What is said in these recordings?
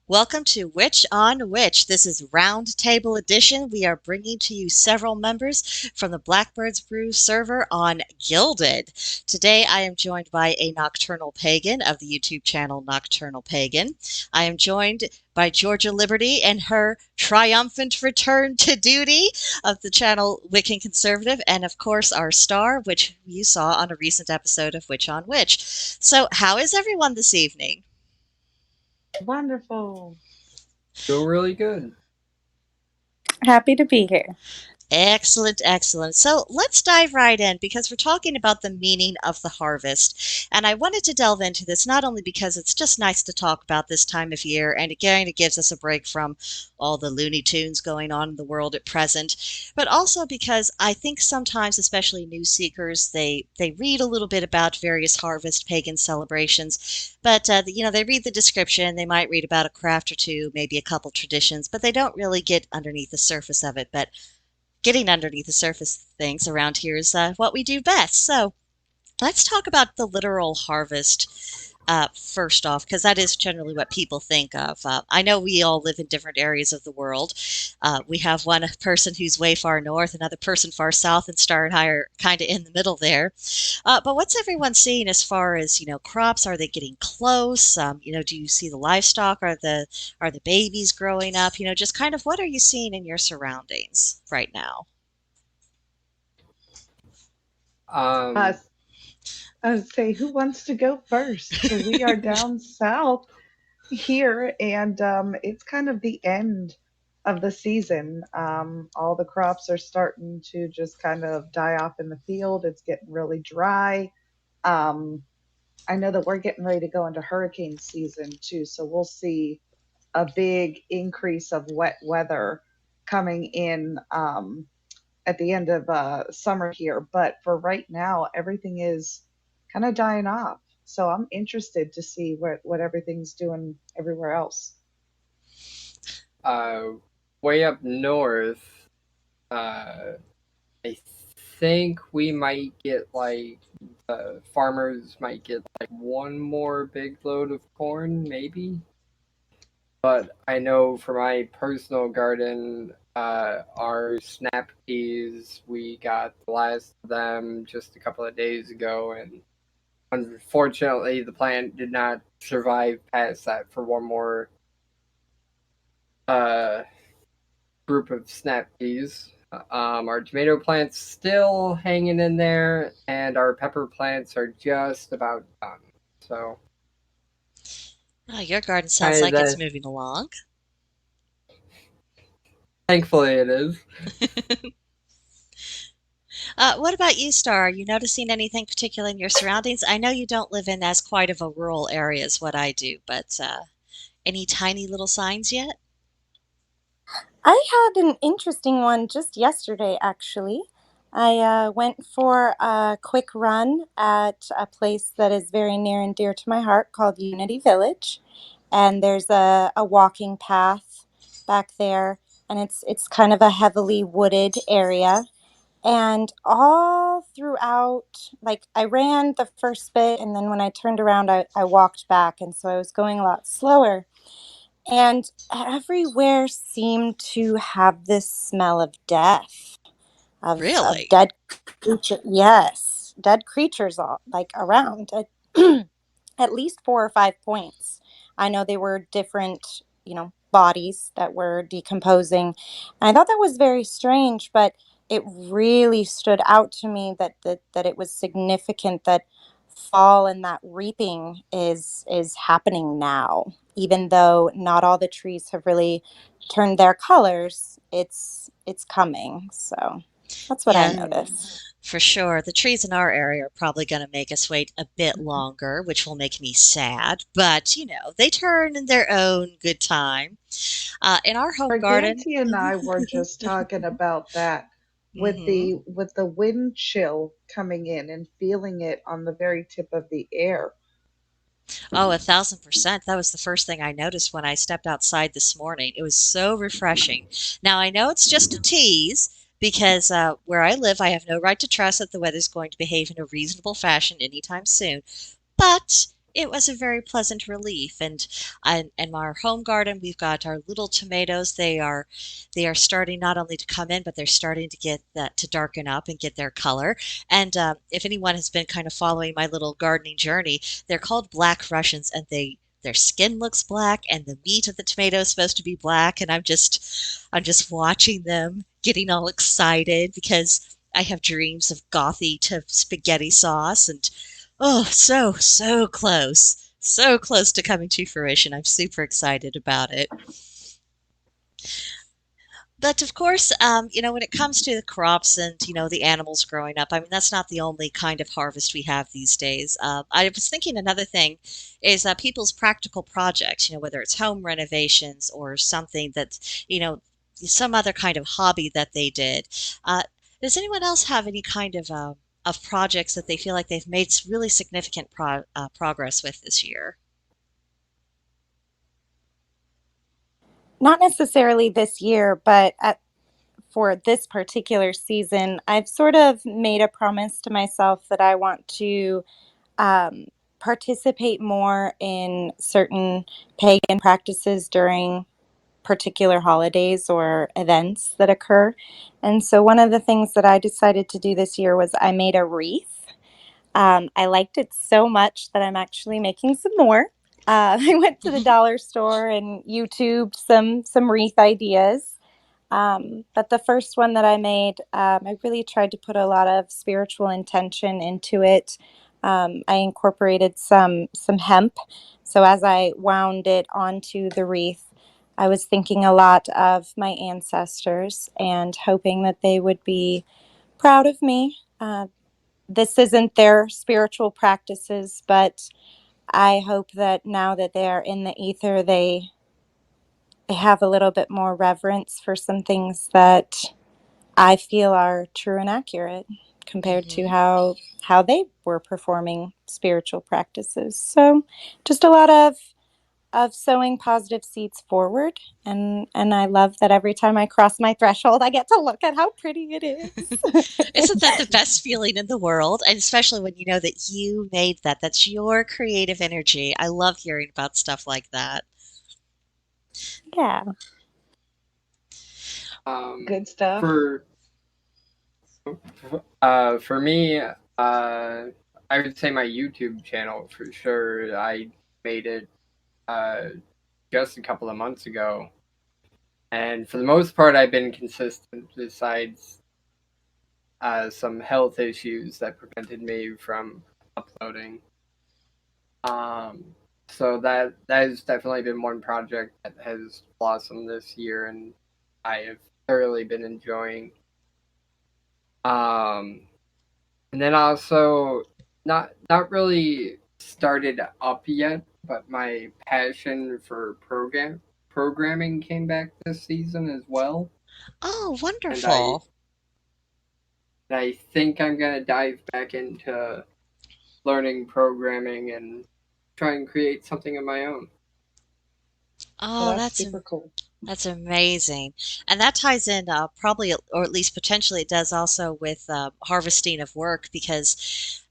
Welcome to Witch on Witch. This is Roundtable Edition. We are bringing to you several members from the BlackbirdsBrew server on Gilded. Today I am joined by a Nocturnal Pagan of the YouTube channel Nocturnal Pagan. I am joined by Georgia Liberty and her triumphant return to duty of the channel Wiccan Conservative, and of course our star, which you saw on a recent episode of Witch on Witch. So how is everyone this evening? Wonderful. Feel really good. Happy to be here. Excellent, excellent. So let's dive right in because we're talking about the meaning of the harvest. And I wanted to delve into this not only because it's just nice to talk about this time of year and it kind of gives us a break from all the Looney Tunes going on in the world at present, but also because I think sometimes, especially new seekers, they read a little bit about various harvest pagan celebrations, but they read the description, they might read about a craft or two, maybe a couple traditions, but they don't really get underneath the surface of it. But getting underneath the surface of things around here is what we do best. So let's talk about the literal harvest first off, because that is generally what people think of. I know we all live in different areas of the world. We have one person who's way far north, another person far south, and Star and I are kind of in the middle there. But what's everyone seeing as far as, crops? Are they getting close? Do you see the livestock? Are the babies growing up? Just kind of what are you seeing in your surroundings right now? I would say, who wants to go first? So we are down south here, and it's kind of the end of the season. All the crops are starting to just kind of die off in the field. It's getting really dry. I know that we're getting ready to go into hurricane season too, so we'll see a big increase of wet weather coming in at the end of summer here. But for right now, everything is kind of dying off. So I'm interested to see what everything's doing everywhere else. Way up north, I think we might get farmers might get one more big load of corn, maybe. But I know for my personal garden, our snap peas, we got the last of them just a couple of days ago, and unfortunately, the plant did not survive past that for one more group of snap peas. Our tomato plant's still hanging in there, and our pepper plants are just about done. So, your garden sounds like it's moving along. Thankfully, it is. What about you, Star? Are you noticing anything particular in your surroundings? I know you don't live in as quite of a rural area as what I do, but any tiny little signs yet? I had an interesting one just yesterday, actually. I went for a quick run at a place that is very near and dear to my heart called Unity Village. And there's a walking path back there, and it's kind of a heavily wooded area. And all throughout, I ran the first bit, and then when I turned around, I walked back. And so I was going a lot slower. And everywhere seemed to have this smell of death. Of dead creatures. Yes, dead creatures all around at least 4 or 5 points. I know they were different, bodies that were decomposing. And I thought that was very strange, but it really stood out to me that it was significant that fall and that reaping is happening now. Even though not all the trees have really turned their colors, it's coming. So that's what I noticed. For sure. The trees in our area are probably going to make us wait a bit longer, which will make me sad. But, they turn in their own good time. In our home garden. Brigantia and I were just talking about that Hmm. with the wind chill coming in and feeling it on the very tip of the air. Oh, 1,000%. That was the first thing I noticed when I stepped outside this morning. It was so refreshing. Now, I know it's just a tease because where I live, I have no right to trust that the weather's going to behave in a reasonable fashion anytime soon. But it was a very pleasant relief. And in our home garden, we've got our little tomatoes. They are starting not only to come in, but they're starting to get that to darken up and get their color. And if anyone has been kind of following my little gardening journey, they're called black Russians, and their skin looks black, and the meat of the tomato is supposed to be black. And I'm just watching them getting all excited because I have dreams of gothy to spaghetti sauce and oh, so close. So close to coming to fruition. I'm super excited about it. But of course, when it comes to the crops and, the animals growing up, I mean, that's not the only kind of harvest we have these days. I was thinking another thing is people's practical projects, whether it's home renovations or something that's, some other kind of hobby that they did. Uh, does anyone else have any kind of projects that they feel like they've made really significant progress with this year? Not necessarily this year, but for this particular season, I've sort of made a promise to myself that I want to um, participate more in certain pagan practices during particular holidays or events that occur. And so, one of the things that I decided to do this year was I made a wreath. I liked it so much that I'm actually making some more. I went to the dollar store and YouTubed some wreath ideas. But the first one that I made, I really tried to put a lot of spiritual intention into it. I incorporated some hemp, so as I wound it onto the wreath, I was thinking a lot of my ancestors and hoping that they would be proud of me. This isn't their spiritual practices, but I hope that now that they are in the ether, they have a little bit more reverence for some things that I feel are true and accurate compared to Hmm. how they were performing spiritual practices. So just a lot of sowing positive seeds forward, and I love that every time I cross my threshold I get to look at how pretty it is. Isn't that the best feeling in the world? And especially when you know that you made that. That's your creative energy. I love hearing about stuff like that. Yeah. Good stuff. For for me, I would say my YouTube channel for sure. I made it uh, just a couple of months ago, and for the most part, I've been consistent. Besides some health issues that prevented me from uploading. Um, so that has definitely been one project that has blossomed this year, and I have thoroughly been enjoying. Um, and then also not really started up yet, but my passion for programming came back this season as well, Oh, and I wonderful. I think I'm gonna dive back into learning programming and try and create something of my own. Well, Oh, that's super cool. that's amazing. And that ties in probably, or at least potentially it does also with harvesting of work because,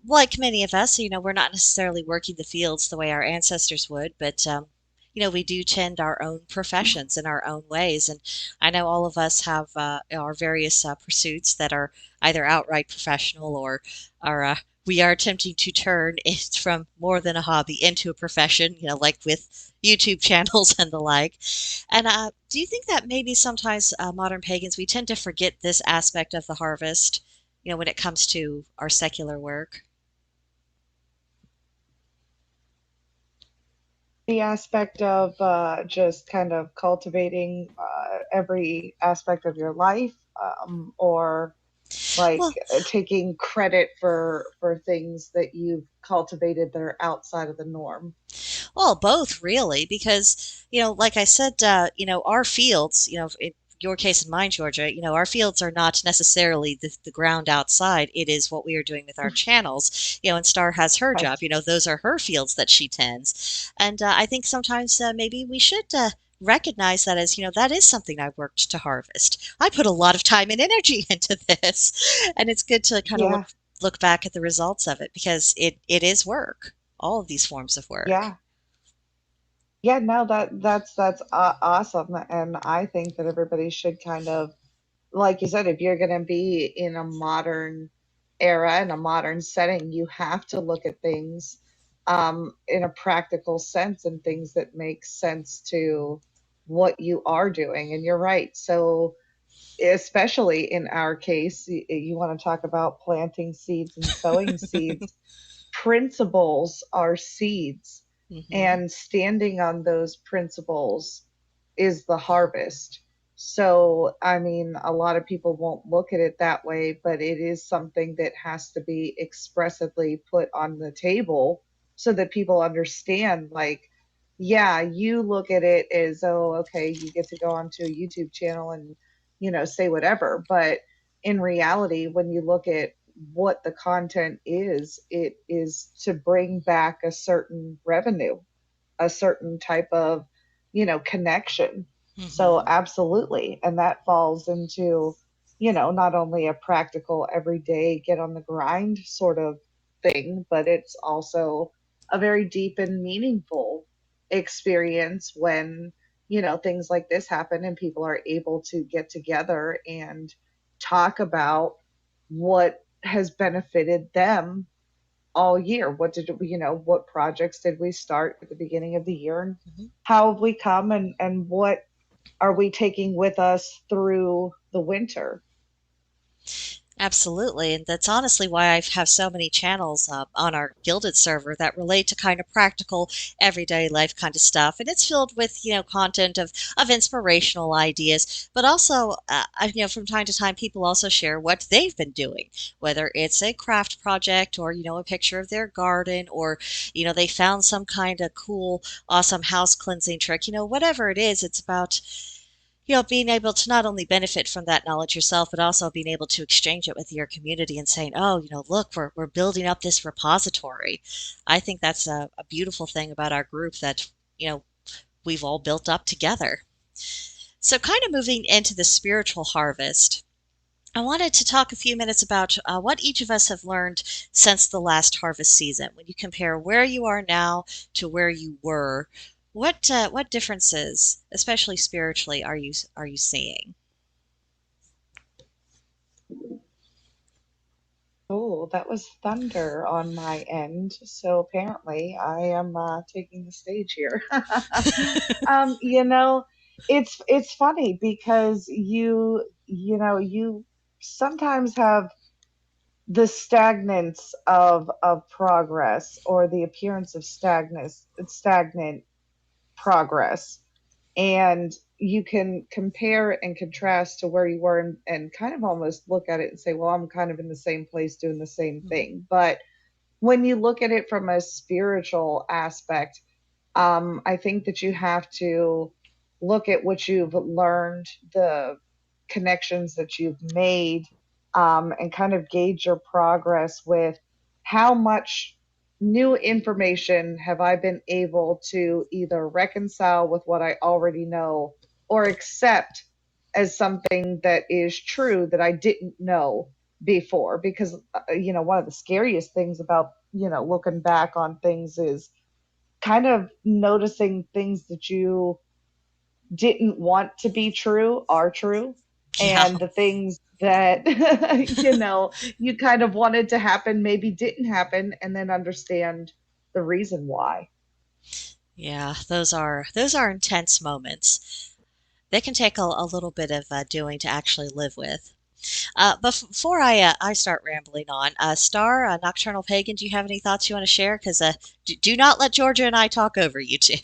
like many of us, we're not necessarily working the fields the way our ancestors would, but, we do tend our own professions in our own ways. And I know all of us have our various pursuits that are either outright professional or are we are attempting to turn it from more than a hobby into a profession, like with YouTube channels and the like. And do you think that maybe sometimes modern pagans, we tend to forget this aspect of the harvest, when it comes to our secular work? The aspect of just kind of cultivating every aspect of your life, or like Well, taking credit for things that you've cultivated that are outside of the norm. well, both really, because like I said, our fields, in your case and mine, Georgia, our fields are not necessarily the ground outside. It is what we are doing with our channels, and Star has her Right. job. Those are her fields that she tends, and I think sometimes maybe we should. Recognize that as that is something I worked to harvest. I put a lot of time and energy into this, and it's good to kind of Yeah. look back at the results of it because it is work. All of these forms of work. Yeah. Yeah, no, that's awesome, and I think that everybody should kind of, like you said, if you're going to be in a modern era, in a modern setting, you have to look at things in a practical sense and things that make sense to what you are doing. And you're right. So, especially in our case, you want to talk about planting seeds and sowing seeds. Principles are seeds, Hmm. and standing on those principles is the harvest. So, I mean, a lot of people won't look at it that way, but it is something that has to be expressively put on the table so that people understand, like, yeah, you look at it as, oh, okay, you get to go onto a YouTube channel and, say whatever. But in reality, when you look at what the content is, it is to bring back a certain revenue, a certain type of, connection. So Hmm. absolutely. And that falls into, not only a practical everyday get on the grind sort of thing, but it's also a very deep and meaningful experience when, things like this happen and people are able to get together and talk about what has benefited them all year. What did we, what projects did we start at the beginning of the year, and Hmm. how have we come, and what are we taking with us through the winter? Absolutely. And that's honestly why I have so many channels on our Gilded server that relate to kind of practical, everyday life kind of stuff. And it's filled with, content of inspirational ideas, but also, from time to time, people also share what they've been doing, whether it's a craft project or, a picture of their garden or, they found some kind of cool, awesome house cleansing trick, whatever it is, it's about being able to not only benefit from that knowledge yourself, but also being able to exchange it with your community and saying, oh, look, we're building up this repository. I think that's a beautiful thing about our group that, we've all built up together. So, kind of moving into the spiritual harvest, I wanted to talk a few minutes about what each of us have learned since the last harvest season. When you compare where you are now to where you were, what differences, especially spiritually, are you seeing? Oh, that was thunder on my end. So apparently I am taking the stage here. um, you know, it's funny because you sometimes have the stagnance of progress, or the appearance of stagnant progress, and you can compare and contrast to where you were, and kind of almost look at it and say, well, I'm kind of in the same place doing the same thing. But when you look at it from a spiritual aspect, I think that you have to look at what you've learned, the connections that you've made, and kind of gauge your progress with how much new information have I been able to either reconcile with what I already know, or accept as something that is true that I didn't know before. Because, one of the scariest things about, looking back on things is kind of noticing things that you didn't want to be true are true, Yeah. and the things that you kind of wanted to happen maybe didn't happen, and then understand the reason why. Yeah, those are intense moments. They can take a little bit of doing to actually live with. But before I start rambling on, Star, Nocturnal Pagan, do you have any thoughts you want to share? Because do not let Georgia and I talk over you two.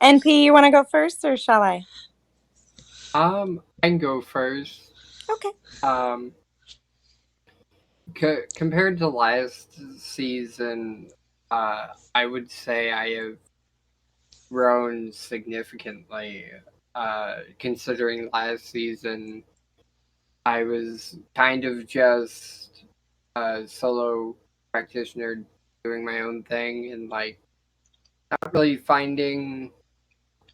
NP, you want to go first or shall I? I can go first. Okay. Um, compared to last season, I would say I have grown significantly. Considering last season, I was kind of just a solo practitioner doing my own thing and like not really finding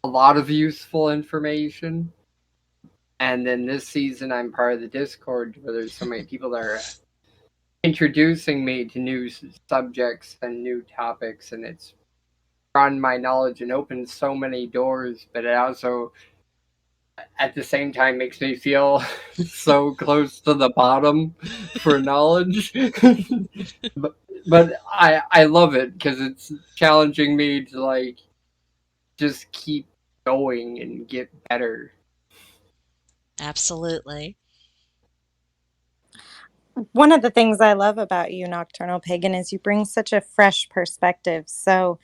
a lot of useful information. And then this season, I'm part of the Discord where there's so many people that are introducing me to new subjects and new topics, and it's broadened my knowledge and opened so many doors. But it also, at the same time, makes me feel so close to the bottom for knowledge. but I love it because it's challenging me to like just keep going and get better. Absolutely. One of the things I love about you, Nocturnal Pagan, is you bring such a fresh perspective. So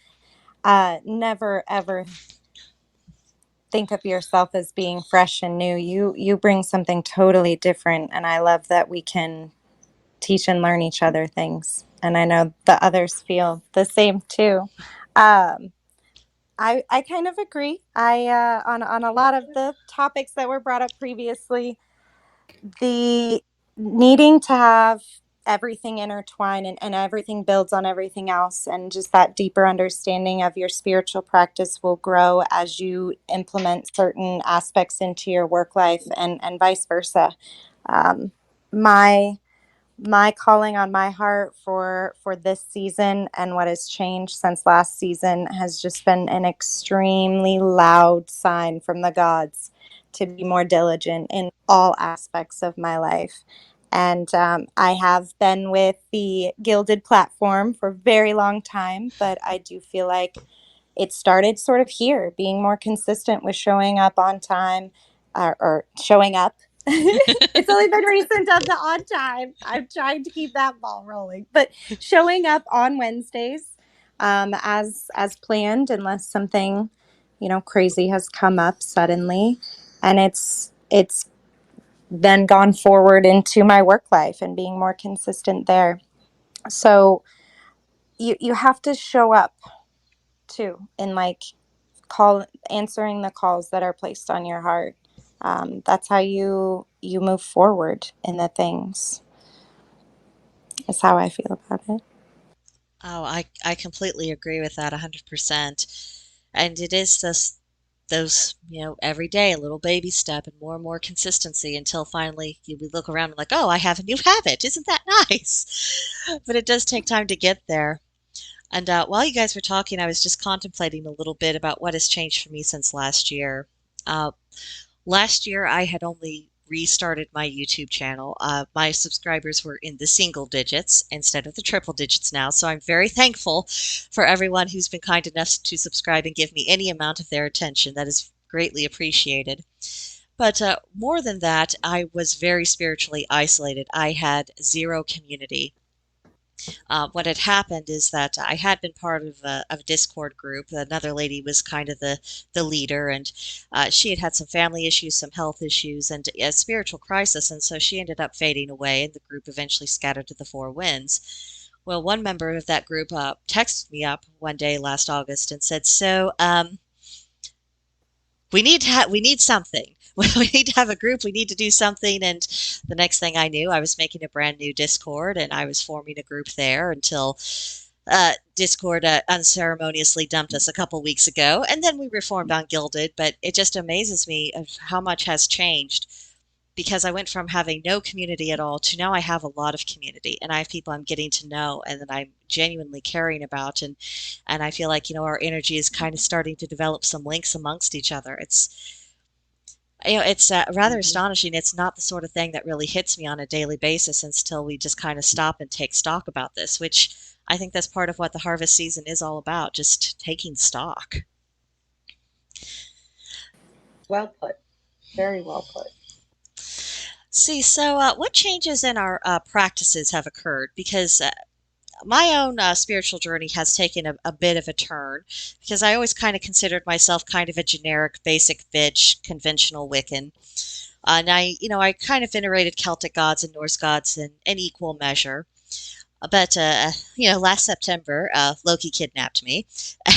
never ever think of yourself as being fresh and new. You bring something totally different, and I love that we can teach and learn each other things. And I know the others feel the same too. Um, I kind of agree. I on a lot of the topics that were brought up previously, the needing to have everything intertwine and everything builds on everything else, and just that deeper understanding of your spiritual practice will grow as you implement certain aspects into your work life, and vice versa. um, my my calling on my heart for this season and what has changed since last season has just been an extremely loud sign from the gods to be more diligent in all aspects of my life. And I have been with the Gilded platform for a very long time, but I do feel like it started sort of here, being more consistent with showing up on time, or showing up. It's only been recent of the on time. I'm trying to keep that ball rolling, but showing up on Wednesdays, as planned, unless something, crazy has come up suddenly, and it's then gone forward into my work life and being more consistent there. So you have to show up too, in like answering the calls that are placed on your heart. That's how you move forward in the things. Is how I feel about it. Oh, I completely agree with that 100%. And it is those, every day, a little baby step and more consistency until finally we look around and like, oh, I have a new habit. Isn't that nice? But it does take time to get there. And while you guys were talking, I was just contemplating a little bit about what has changed for me since last year. Uh, Last year, I had only restarted my YouTube channel. My subscribers were in the single digits instead of the triple digits now, so I'm very thankful for everyone who's been kind enough to subscribe and give me any amount of their attention. That is greatly appreciated. But more than that, I was very spiritually isolated. I had zero community. What had happened is that I had been part of a Discord group. Another lady was kind of the leader, and she had had some family issues, some health issues, and a spiritual crisis, and so she ended up fading away, and the group eventually scattered to the four winds. Well, one member of that group texted me up one day last August and said, "So, we need something. We need to have a group. We need to do something." And the next thing I knew, I was making a brand new Discord and I was forming a group there until Discord unceremoniously dumped us a couple weeks ago, and then we reformed on Gilded. But it just amazes me of how much has changed, because I went from having no community at all to now I have a lot of community and I have people I'm getting to know and that I'm genuinely caring about, and I feel like our energy is kind of starting to develop some links amongst each other. It's rather Mhm. astonishing. It's not the sort of thing that really hits me on a daily basis until we just kind of stop and take stock about this, which I think that's part of what the harvest season is all about, just taking stock. Well put. Very well put. See, so what changes in our practices have occurred? Because my own spiritual journey has taken a bit of a turn, because I always kind of considered myself kind of a generic, basic bitch, conventional Wiccan. And I kind of venerated Celtic gods and Norse gods in equal measure. But last September, Loki kidnapped me,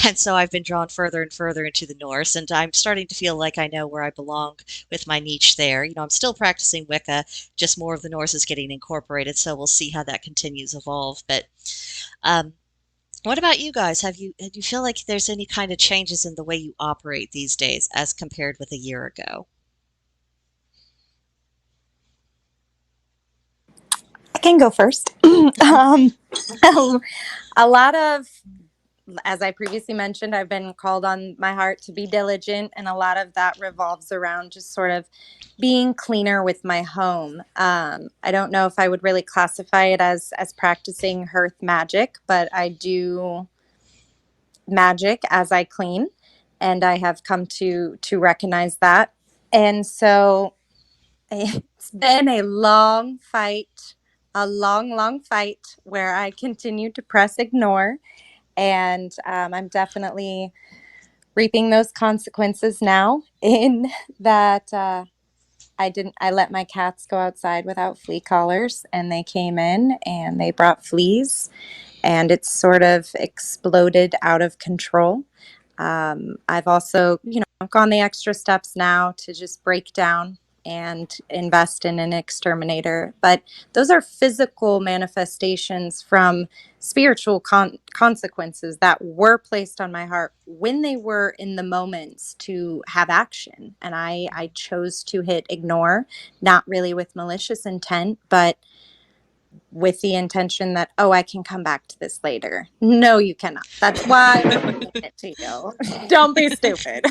and so I've been drawn further and further into the Norse, and I'm starting to feel like I know where I belong with my niche there. I'm still practicing Wicca, just more of the Norse is getting incorporated, so we'll see how that continues to evolve. But um, what about you guys? Do you feel like there's any kind of changes in the way you operate these days as compared with a year ago? I can go first. A lot of, as I previously mentioned, I've been called on my heart to be diligent, and a lot of that revolves around just sort of being cleaner with my home. I don't know if I would really classify it as practicing hearth magic, but I do magic as I clean, and I have come to recognize that. And so it's been a long fight, a long fight where I continue to press ignore. And I'm definitely reaping those consequences now in that I let my cats go outside without flea collars, and they came in and they brought fleas, and it's sort of exploded out of control. I've also, gone the extra steps now to just break down and invest in an exterminator. But those are physical manifestations from spiritual consequences that were placed on my heart when they were in the moments to have action. And I chose to hit ignore, not really with malicious intent, but with the intention that, oh, I can come back to this later. No, you cannot. That's why I'm bringing it to you. Don't be stupid.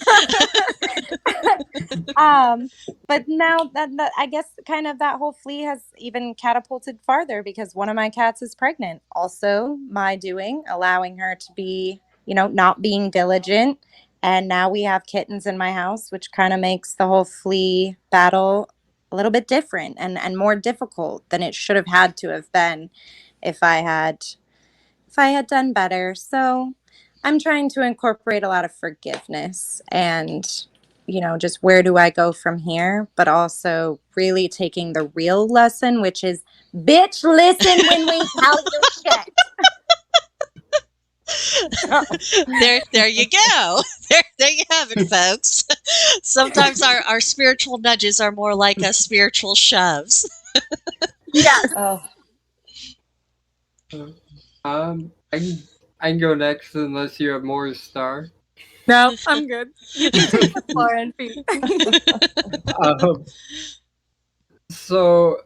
But now that I guess kind of that whole flea has even catapulted farther because one of my cats is pregnant. Also, my doing, allowing her to be, not being diligent. And now we have kittens in my house, which kind of makes the whole flea battle a little bit different and more difficult than it should have had to have been if I had done better. So I'm trying to incorporate a lot of forgiveness and just where do I go from here, but also really taking the real lesson, which is bitch, listen when we tell you shit. There you go. There you have it, folks. Sometimes our spiritual nudges are more like spiritual shoves. Yes. Oh, I can go next unless you have more Star. No, I'm good. You can take the floor and feed. So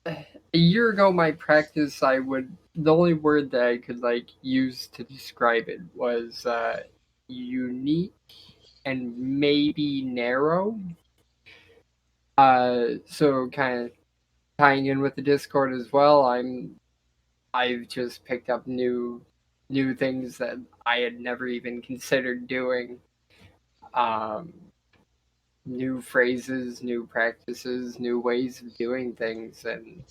a year ago, my practice, the only word that I could use to describe it was unique and maybe narrow. So kind of tying in with the Discord as well, I've just picked up new things that I had never even considered doing. New phrases, new practices, new ways of doing things, and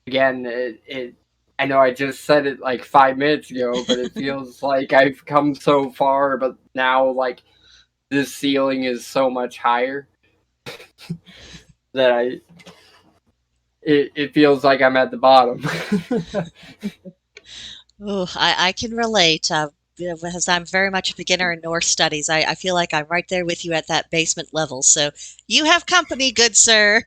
again, it I know I just said it 5 minutes ago, but it feels like I've come so far, but now this ceiling is so much higher that it feels like I'm at the bottom. Oh, I can relate. Because I'm very much a beginner in Norse studies, I feel like I'm right there with you at that basement level. So you have company, good sir.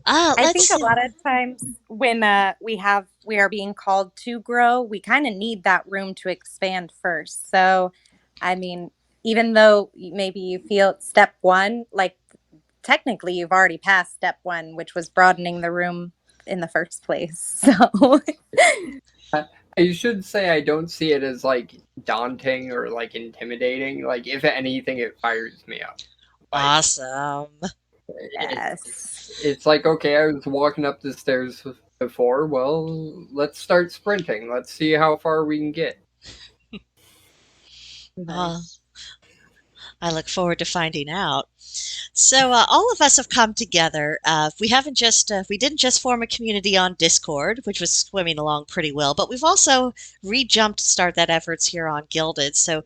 I think a lot of times when we are being called to grow, we kind of need that room to expand first. So, I mean, even though maybe you feel step one, technically you've already passed step one, which was broadening the room in the first place. So I should say I don't see it as daunting or intimidating. If anything, it fires me up. Awesome. yes. It's okay, I was walking up the stairs before. Well, let's start sprinting. Let's see how far we can get. nice. I look forward to finding out. So all of us have come together. We didn't just form a community on Discord, which was swimming along pretty well, but we've also re-jumped to start that efforts here on Gilded. So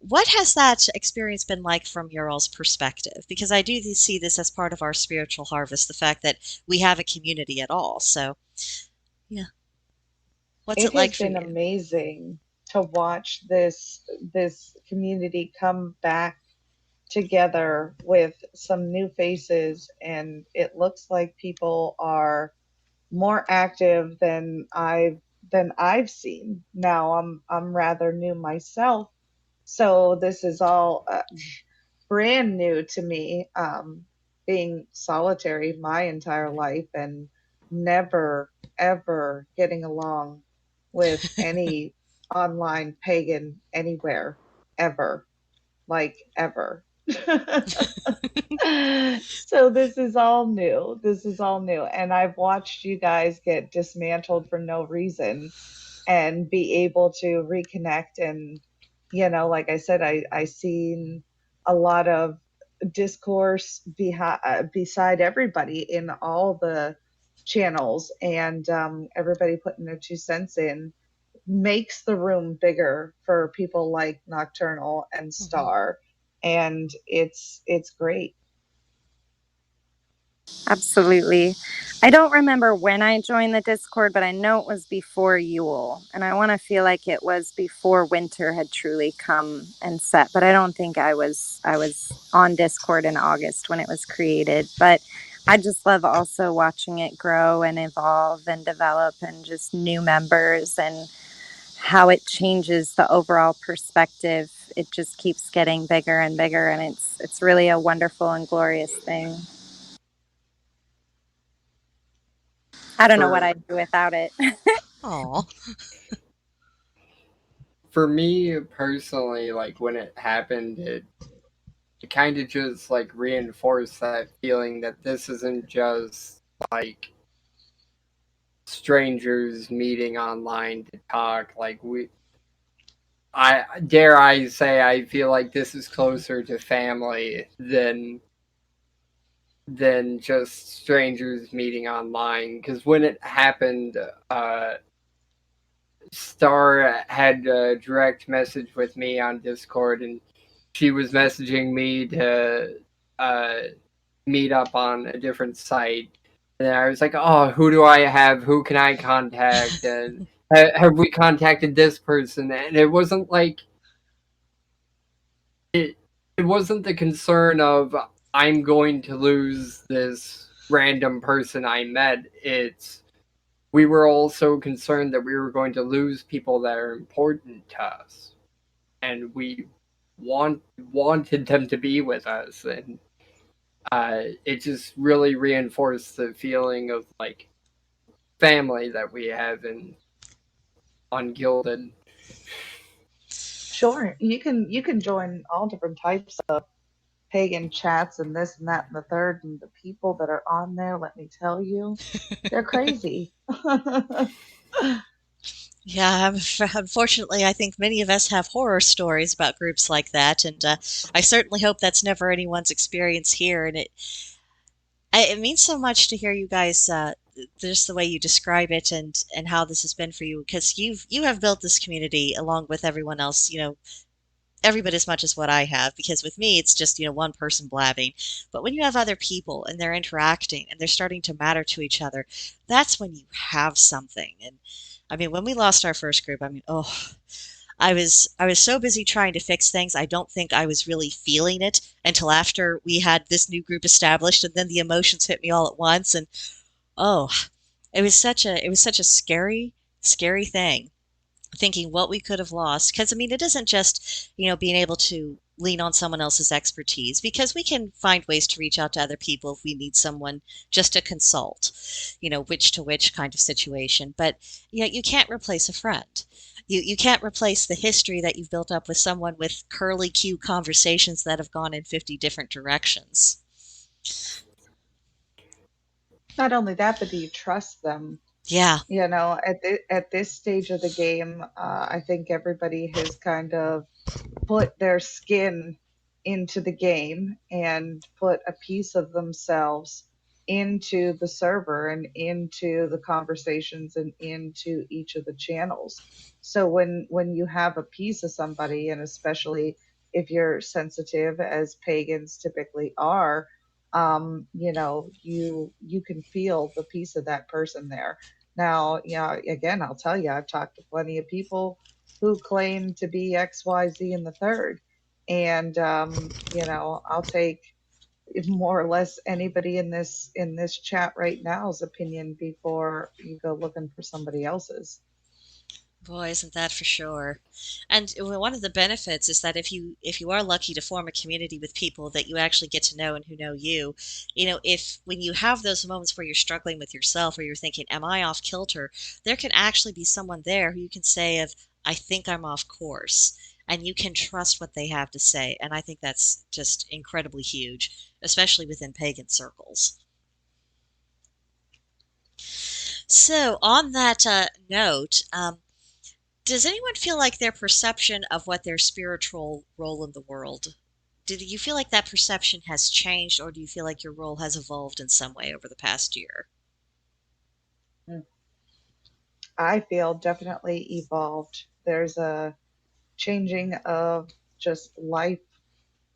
what has that experience been like from your all's perspective? Because I do see this as part of our spiritual harvest, the fact that we have a community at all. So, yeah, what's It it like has for been you? amazing to watch this community come back together with some new faces, and it looks like people are more active than I've seen. Now I'm rather new myself, so this is all brand new to me. Being solitary my entire life and never ever getting along with any online pagan anywhere ever, like ever. So this is all new. This is all new. And I've watched you guys get dismantled for no reason and be able to reconnect. And, like I said, I seen a lot of discourse beside everybody in all the channels, and everybody putting their 2 cents in makes the room bigger for people like Nocturnal and Mhm. Star, and it's great. Absolutely. I don't remember when I joined the Discord, but I know it was before Yule. And I want to feel like it was before winter had truly come and set. But I don't think I was on Discord in August when it was created. But I just love also watching it grow and evolve and develop, and just new members and how it changes the overall perspective. It just keeps getting bigger and bigger, and it's really a wonderful and glorious thing. I don't know what For I'd do without it. Aw. for me personally, like when it happened, it kind of just like reinforced that feeling that this isn't just like strangers meeting online to talk. Like I dare I say, I feel like this is closer to family than just strangers meeting online. Because when it happened, Star had a direct message with me on Discord, and she was messaging me to uh, meet up on a different site. And I was like, "Oh, who do I have? Who can I contact?" And have we contacted this person? And it wasn't like it. It wasn't the concern of I'm going to lose this random person I met. It's we were also concerned that we were going to lose people that are important to us, and we wanted them to be with us, and it just really reinforced the feeling of like family that we have in Ungilded. Sure, you can join all different types of pagan chats and this and that and the third, and the people that are on there, let me tell you, they're crazy. Yeah, unfortunately, I think many of us have horror stories about groups like that, and I certainly hope that's never anyone's experience here. And it means so much to hear you guys, just the way you describe it, and how this has been for you, because you have built this community along with everyone else. Every bit as much as what I have, because with me it's just one person blabbing. But when you have other people and they're interacting and they're starting to matter to each other, that's when you have something. And I mean, when we lost our first group, I mean, oh, I was so busy trying to fix things. I don't think I was really feeling it until after we had this new group established, and then the emotions hit me all at once. And oh, it was such a scary thing, thinking what we could have lost. Because, I mean, it isn't just, being able to lean on someone else's expertise, because we can find ways to reach out to other people if we need someone just to consult, witch to witch kind of situation. But, you can't replace a friend. You can't replace the history that you've built up with someone with curly Q conversations that have gone in 50 different directions. Not only that, but do you trust them? Yeah. At this stage of the game, I think everybody has kind of put their skin into the game and put a piece of themselves into the server and into the conversations and into each of the channels. So when you have a piece of somebody, and especially if you're sensitive as pagans typically are, you can feel the piece of that person there. Now, again, I'll tell you, I've talked to plenty of people who claim to be X, Y, Z, and the third, and I'll take more or less anybody in this chat right now's opinion before you go looking for somebody else's. Boy, isn't that for sure. And one of the benefits is that if you are lucky to form a community with people that you actually get to know and who know you, if when you have those moments where you're struggling with yourself or you're thinking, am I off kilter? There can actually be someone there who you can say of, I think I'm off course. And you can trust what they have to say. And I think that's just incredibly huge, especially within pagan circles. So, on that note, does anyone feel like their perception of what their spiritual role in the world, do you feel like that perception has changed, or do you feel like your role has evolved in some way over the past year? I feel definitely evolved. There's a changing of just life.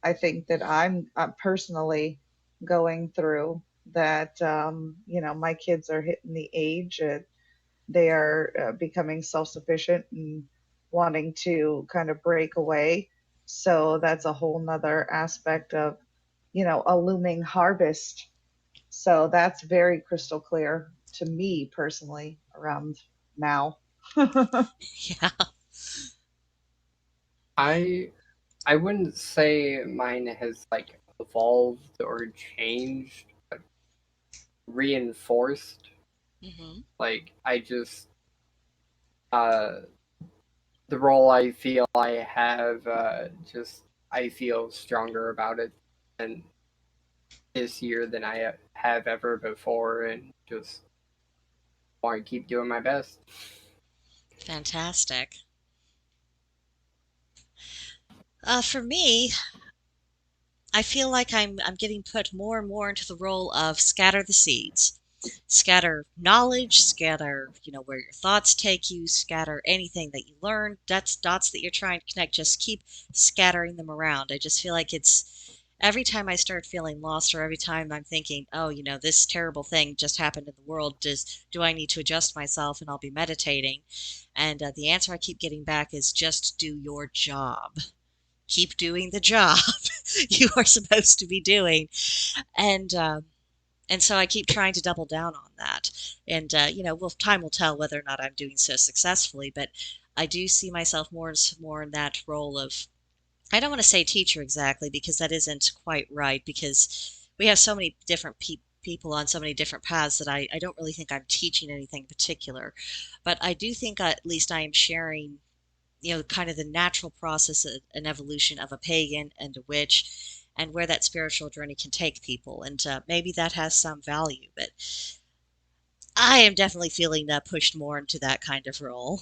I think that I'm personally going through that. My kids are hitting the age. They are becoming self sufficient and wanting to kind of break away. So that's a whole nother aspect of, a looming harvest. So that's very crystal clear to me personally around now. Yeah. I wouldn't say mine has like evolved or changed, but reinforced. Hmm. Like I just uh the role I feel I have just I feel stronger about it than this year than I have ever before, and just want to keep doing my best. Fantastic. For me, I feel like I'm getting put more and more into the role of scatter the seeds. Scatter knowledge, scatter, where your thoughts take you, scatter anything that you learn, dots that you're trying to connect, just keep scattering them around. I just feel like it's every time I start feeling lost or every time I'm thinking, oh, this terrible thing just happened in the world, do I need to adjust myself? And I'll be meditating. And the answer I keep getting back is just do your job. Keep doing the job you are supposed to be doing. And and so I keep trying to double down on that. And time will tell whether or not I'm doing so successfully. But I do see myself more and more in that role of, I don't want to say teacher exactly because that isn't quite right, because we have so many different people on so many different paths that I don't really think I'm teaching anything particular. But I do think at least I am sharing, kind of the natural process and evolution of a pagan and a witch, and where that spiritual journey can take people. And maybe that has some value, but I am definitely feeling pushed more into that kind of role.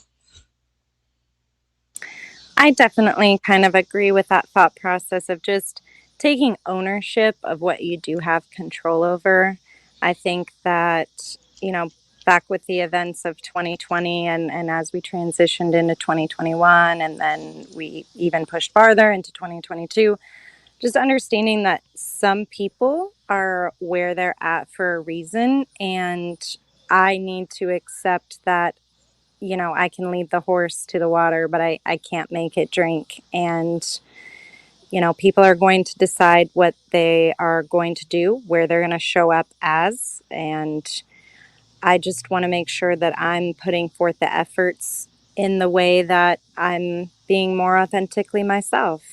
I definitely kind of agree with that thought process of just taking ownership of what you do have control over. I think that, back with the events of 2020 and as we transitioned into 2021 and then we even pushed farther into 2022, just understanding that some people are where they're at for a reason, and I need to accept that I can lead the horse to the water, but I can't make it drink. And, people are going to decide what they are going to do, where they're going to show up as. And I just want to make sure that I'm putting forth the efforts in the way that I'm being more authentically myself,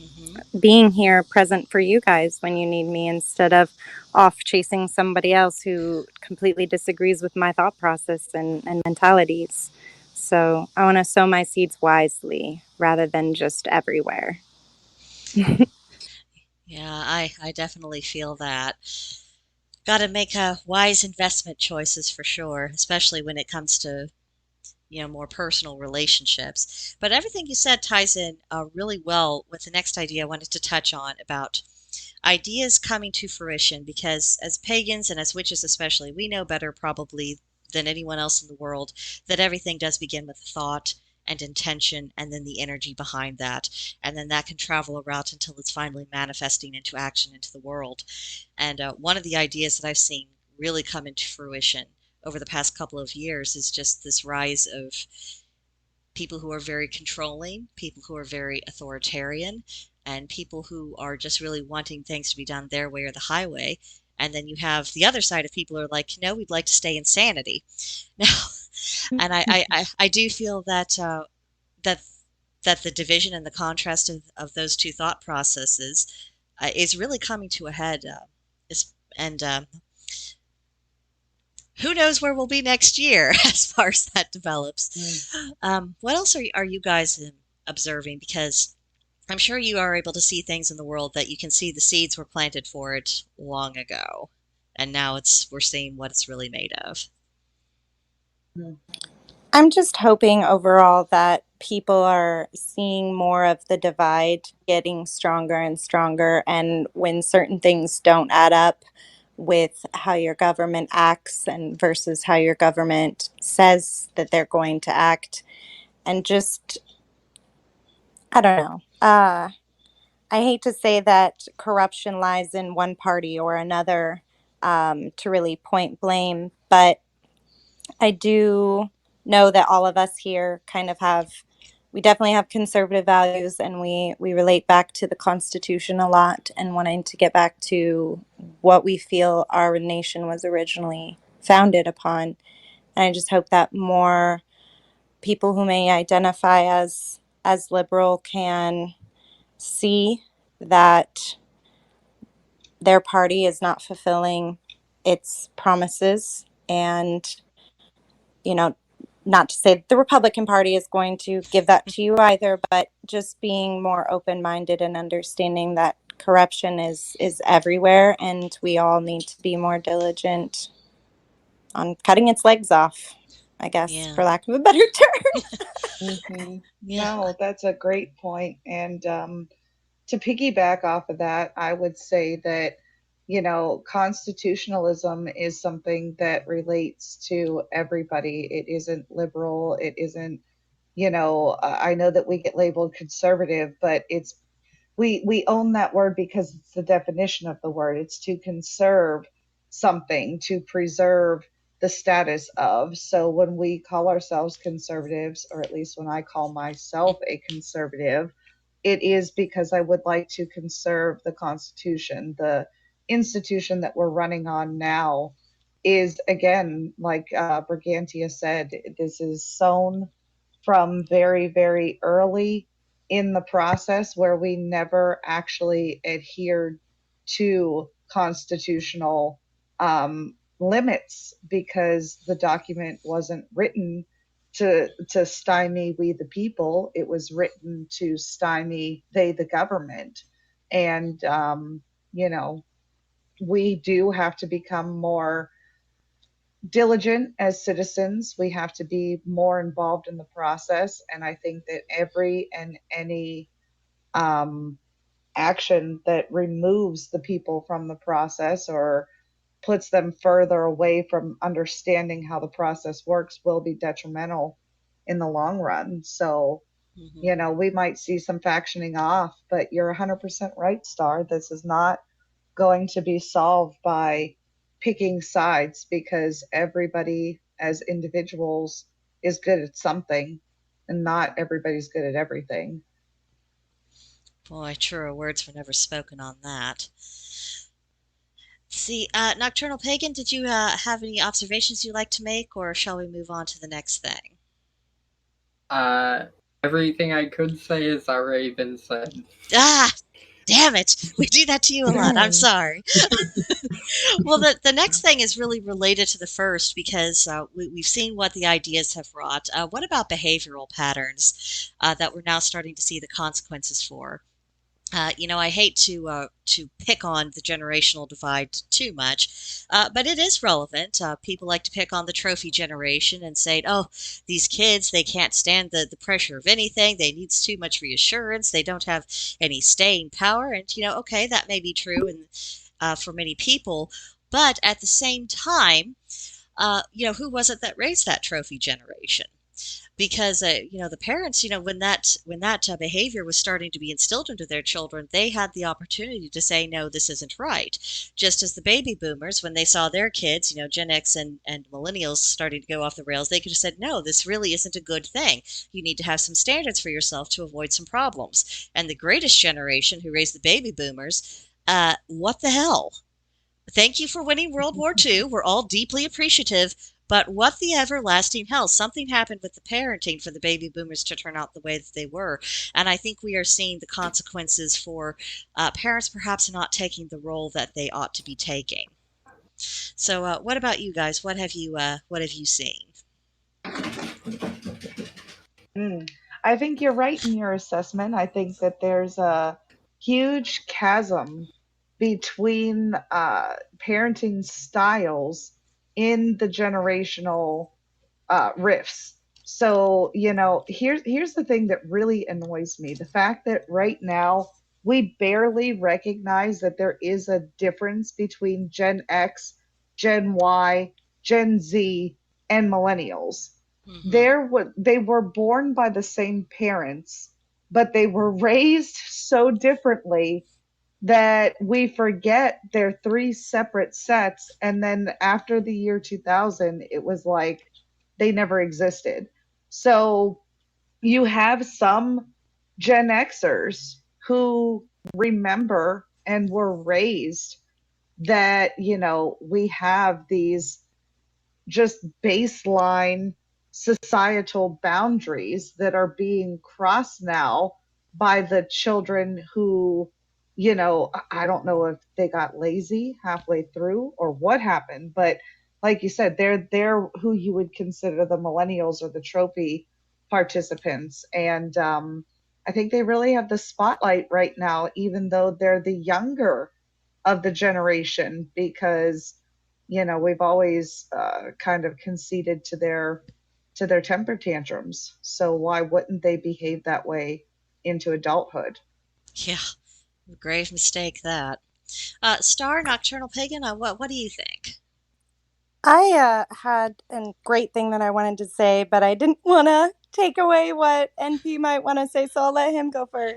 Hmm. being here present for you guys when you need me instead of off chasing somebody else who completely disagrees with my thought process and mentalities. So I want to sow my seeds wisely rather than just everywhere. Yeah, I definitely feel that. Got to make wise investment choices for sure, especially when it comes to more personal relationships. But everything you said ties in really well with the next idea I wanted to touch on about ideas coming to fruition, because as pagans and as witches especially, we know better probably than anyone else in the world that everything does begin with thought and intention and then the energy behind that. And then that can travel around until it's finally manifesting into action into the world. And one of the ideas that I've seen really come into fruition over the past couple of years is just this rise of people who are very controlling, people who are very authoritarian, and people who are just really wanting things to be done their way or the highway. And then you have the other side of people who are like, no, we'd like to stay in sanity. Now, and I do feel that that that the division and the contrast of those two thought processes is really coming to a head. And who knows where we'll be next year as far as that develops. What else are you guys observing? Because I'm sure you are able to see things in the world that you can see the seeds were planted for it long ago, and now we're seeing what it's really made of. I'm just hoping overall that people are seeing more of the divide getting stronger and stronger, and when certain things don't add up with how your government acts and versus how your government says that they're going to act, and just I don't know. I hate to say that corruption lies in one party or another, to really point blame, but I do know that all of us here kind of we definitely have conservative values, and we relate back to the Constitution a lot and wanting to get back to what we feel our nation was originally founded upon. And I just hope that more people who may identify as liberal can see that their party is not fulfilling its promises, and you know, not to say that the Republican Party is going to give that to you either, but just being more open-minded and understanding that corruption is everywhere, and we all need to be more diligent on cutting its legs off, I guess, Yeah. for lack of a better term. Yeah. No, that's a great point. And to piggyback off of that, I would say that, constitutionalism is something that relates to everybody. It isn't liberal. It isn't, I know that we get labeled conservative, but we own that word because it's the definition of the word. It's to conserve something, to preserve the status of. So when we call ourselves conservatives, or at least when I call myself a conservative, it is because I would like to conserve the Constitution. The institution that we're running on now is, again, like Brigantia said, this is sown from very, very early in the process where we never actually adhered to constitutional limits because the document wasn't written to stymie we the people. It was written to stymie they the government. And we do have to become more diligent as citizens. We have to be more involved in the process. And I think that every and any action that removes the people from the process or puts them further away from understanding how the process works will be detrimental in the long run. So, we might see some factioning off, but you're 100% right, Star. This is not going to be solved by picking sides because everybody as individuals is good at something and not everybody's good at everything. Boy, truer words were never spoken on that. See, Nocturnal Pagan, did you have any observations you'd like to make, or shall we move on to the next thing? Everything I could say has already been said. Ah, damn it. We do that to you a lot. I'm sorry. Well, the next thing is really related to the first because we've seen what the ideas have wrought. What about behavioral patterns that we're now starting to see the consequences for? I hate to pick on the generational divide too much, but it is relevant. People like to pick on the trophy generation and say, "Oh, these kids, they can't stand the pressure of anything. They need too much reassurance. They don't have any staying power." And okay, that may be true, and for many people, but at the same time, who was it that raised that trophy generation? Because the parents, when that behavior was starting to be instilled into their children, they had the opportunity to say, no, this isn't right. Just as the baby boomers, when they saw their kids, Gen X and millennials starting to go off the rails, they could have said, no, this really isn't a good thing. You need to have some standards for yourself to avoid some problems. And the greatest generation, who raised the baby boomers, what the hell? Thank you for winning World War II. We're all deeply appreciative. But what the everlasting hell? Something happened with the parenting for the baby boomers to turn out the way that they were. And I think we are seeing the consequences for parents perhaps not taking the role that they ought to be taking. So, what about you guys? What have you seen? I think you're right in your assessment. I think that there's a huge chasm between parenting styles in the generational rifts. So, here's the thing that really annoys me: the fact that right now we barely recognize that there is a difference between Gen X, Gen Y, Gen Z, and millennials. Hmm. They were born by the same parents, but they were raised so differently that we forget they're three separate sets. And then after the year 2000, it was like they never existed. So you have some Gen Xers who remember and were raised that, we have these just baseline societal boundaries that are being crossed now by the children who, I don't know if they got lazy halfway through or what happened, but like you said, they're who you would consider the millennials or the trophy participants. And I think they really have the spotlight right now, even though they're the younger of the generation, because we've always kind of conceded to their temper tantrums. So why wouldn't they behave that way into adulthood? Yeah, grave mistake that. Star Nocturnal Pagan, what do you think? I had a great thing that I wanted to say, but I didn't want to take away what NP might want to say, so I'll let him go first.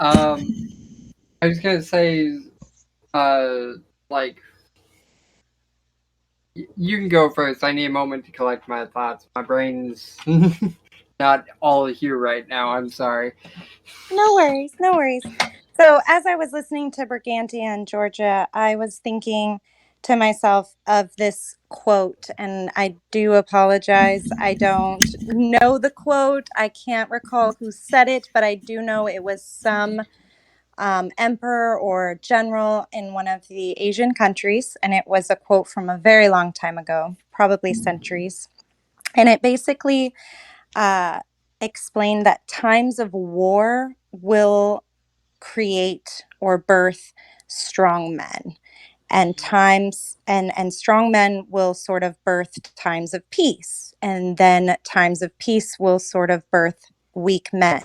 I was gonna say, like, you can go first. I need a moment to collect my thoughts. My brain's not all here right now. I'm sorry. No worries, no worries. So, as I was listening to Brigantia and Georgia, I was thinking to myself of this quote, and I do apologize. I don't know the quote. I can't recall who said it, but I do know it was some emperor or general in one of the Asian countries, and it was a quote from a very long time ago, probably centuries. And it basically uh, explained that times of war will create or birth strong men, and strong men will sort of birth times of peace, and then times of peace will sort of birth weak men,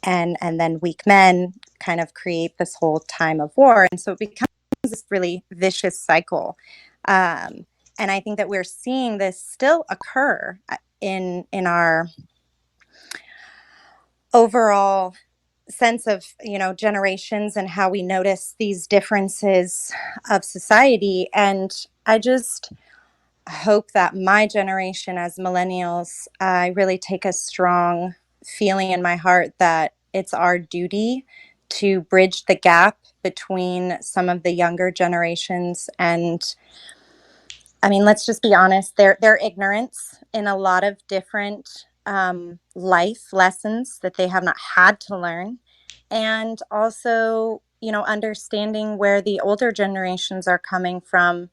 and then weak men kind of create this whole time of war, and so it becomes this really vicious cycle. And I think that we're seeing this still occur in our overall sense of generations and how we notice these differences of society. And I just hope that my generation as millennials, I really take a strong feeling in my heart that it's our duty to bridge the gap between some of the younger generations and, I mean, let's just be honest, their ignorance in a lot of different life lessons that they have not had to learn. And also, understanding where the older generations are coming from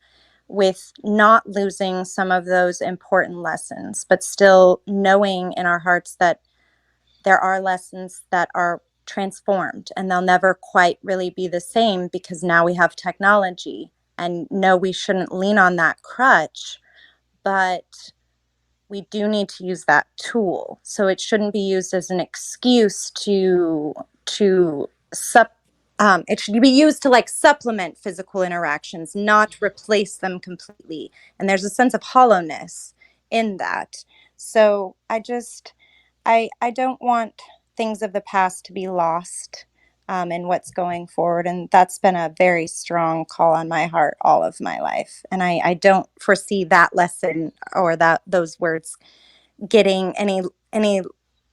with not losing some of those important lessons, but still knowing in our hearts that there are lessons that are transformed, and they'll never quite really be the same because now we have technology. And no, we shouldn't lean on that crutch, but we do need to use that tool. So it shouldn't be used as an excuse to it should be used to like supplement physical interactions, not replace them completely. And there's a sense of hollowness in that. So I don't want things of the past to be lost in what's going forward. And that's been a very strong call on my heart all of my life. And I don't foresee that lesson or those words getting any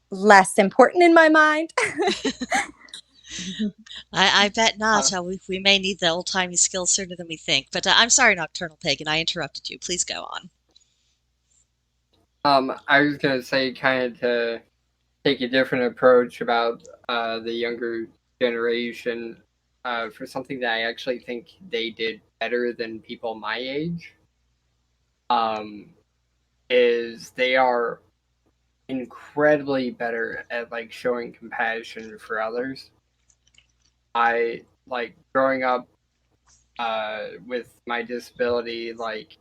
less important in my mind. I bet not. We may need the old-timey skills sooner than we think. But I'm sorry, Nocturnal Pagan, I interrupted you. Please go on. I was going to say, kind of to take a different approach about the younger generation, for something that I actually think they did better than people my age, is they are incredibly better at like showing compassion for others. I like growing up with my disability, like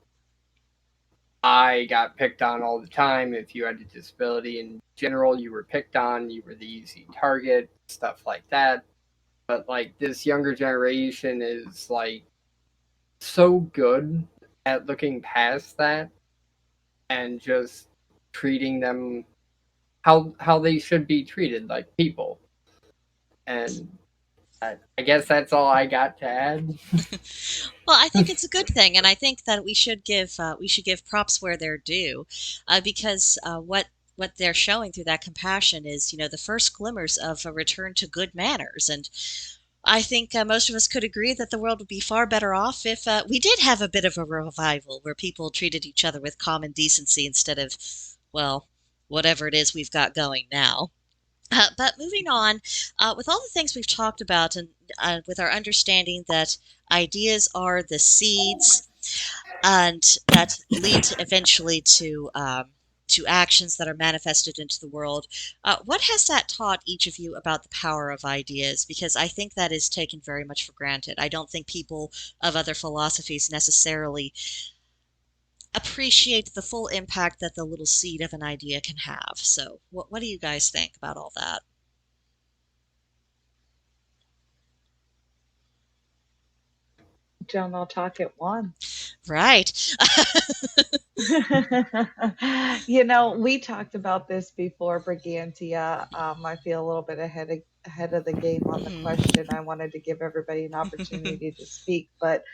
I got picked on all the time. If you had a disability in general, you were picked on, you were the easy target, stuff like that. But like this younger generation is like so good at looking past that and just treating them how they should be treated, like people. And I guess that's all I got to add. Well, I think it's a good thing, and I think that we should give props where they're due, because what they're showing through that compassion is, the first glimmers of a return to good manners. And I think most of us could agree that the world would be far better off if we did have a bit of a revival where people treated each other with common decency instead of, well, whatever it is we've got going now. But moving on, with all the things we've talked about, and with our understanding that ideas are the seeds, and that lead eventually to actions that are manifested into the world, what has that taught each of you about the power of ideas? Because I think that is taken very much for granted. I don't think people of other philosophies necessarily appreciate the full impact that the little seed of an idea can have. So, what do you guys think about all that? Don't all talk at once. Right. We talked about this before, Brigantia. I feel a little bit ahead of the game on the question. I wanted to give everybody an opportunity to speak, but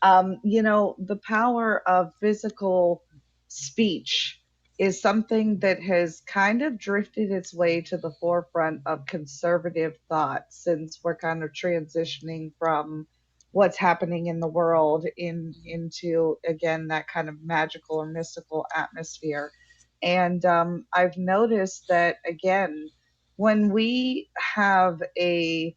the power of physical speech is something that has kind of drifted its way to the forefront of conservative thought since we're kind of transitioning from what's happening in the world into again that kind of magical or mystical atmosphere. And I've noticed that again, when we have a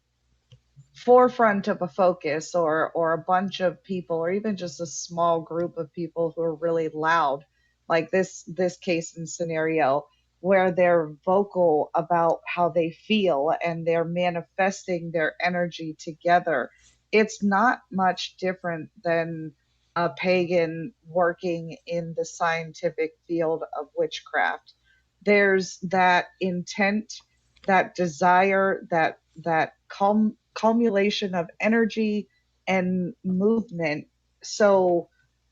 forefront of a focus or a bunch of people or even just a small group of people who are really loud, like this case and scenario where they're vocal about how they feel and they're manifesting their energy together, it's not much different than a pagan working in the scientific field of witchcraft. There's that intent, that desire, that culmination of energy and movement. So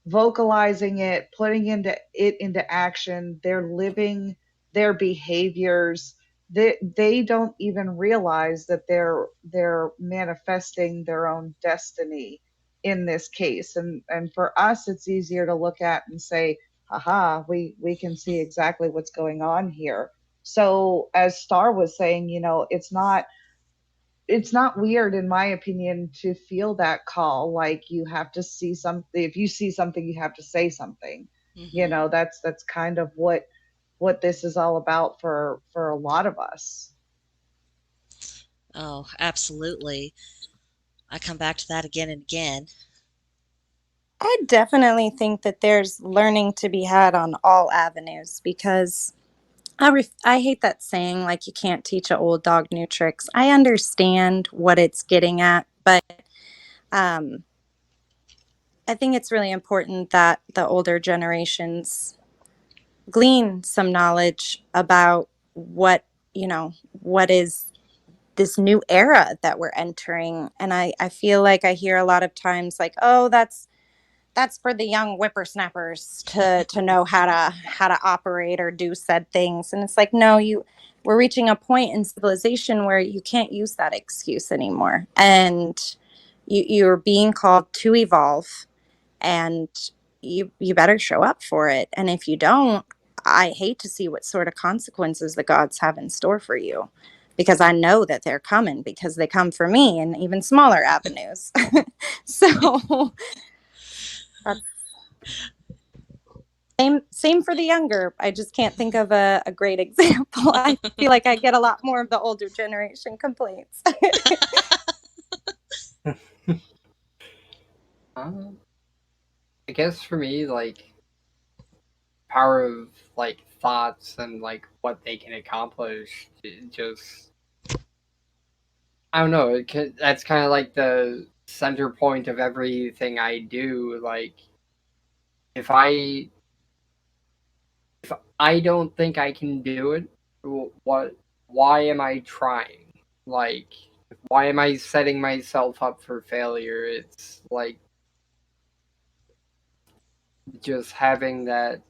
vocalizing it, putting into action, they're living their behaviors. They don't even realize that they're manifesting their own destiny in this case. And for us, it's easier to look at and say, haha, we can see exactly what's going on here. So as Star was saying, it's not weird in my opinion to feel that call, like you have to see something. If you see something, you have to say something. That's kind of what this is all about for a lot of us. Oh, absolutely. I come back to that again and again. I definitely think that there's learning to be had on all avenues because I hate that saying, like, you can't teach an old dog new tricks. I understand what it's getting at, but um, I think it's really important that the older generations glean some knowledge about what, what is this new era that we're entering. And I feel like I hear a lot of times like, oh, that's for the young whippersnappers to know how to operate or do said things. And it's like, no, we're reaching a point in civilization where you can't use that excuse anymore. And you're being called to evolve, and you better show up for it. And if you don't, I hate to see what sort of consequences the gods have in store for you, because I know that they're coming, because they come for me in even smaller avenues. So same for the younger. I just can't think of a great example. I feel like I get a lot more of the older generation complaints. I guess for me, like, power of like thoughts and like what they can accomplish, it just, I don't know. That's kind of like the center point of everything I do. Like, if I if I don't think I can do it, what? Why am I trying? Like, why am I setting myself up for failure? It's like just having a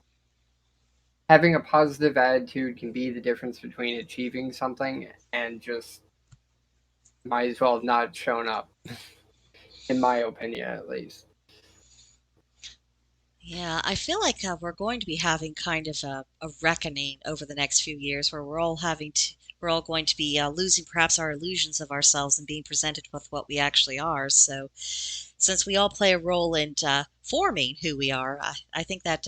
positive attitude can be the difference between achieving something and just might as well have not shown up, in my opinion, at least. Yeah, I feel like we're going to be having kind of a reckoning over the next few years where we're all going to be losing perhaps our illusions of ourselves and being presented with what we actually are. So, since we all play a role in forming who we are, I think that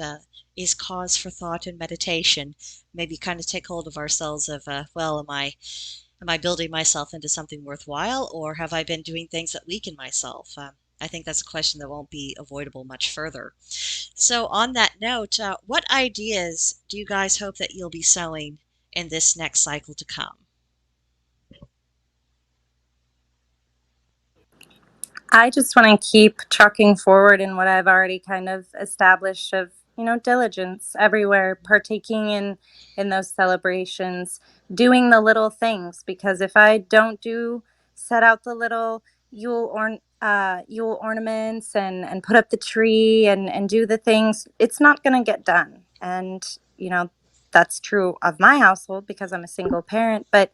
is cause for thought and meditation. Maybe kind of take hold of ourselves of, well, am I building myself into something worthwhile, or have I been doing things that weaken myself? I think that's a question that won't be avoidable much further. So, on that note, what ideas do you guys hope that you'll be sowing in this next cycle to come? I just want to keep trucking forward in what I've already kind of established of, diligence everywhere, partaking in those celebrations, doing the little things. Because if I don't set out the little Yule ornaments and put up the tree and do the things, it's not going to get done. And that's true of my household because I'm a single parent, but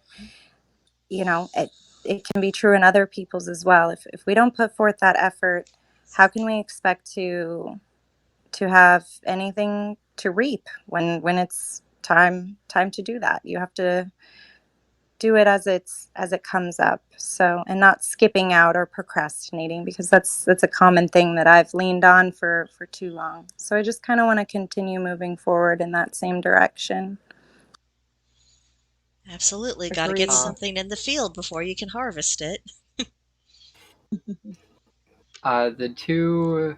it can be true in other people's as well. If we don't put forth that effort, how can we expect to have anything to reap when it's time to do that? You have to do it as it comes up. So, and not skipping out or procrastinating, because that's a common thing that I've leaned on for too long. So I just kind of want to continue moving forward in that same direction. Absolutely. Got to get Agreed. something in the field before you can harvest it. The two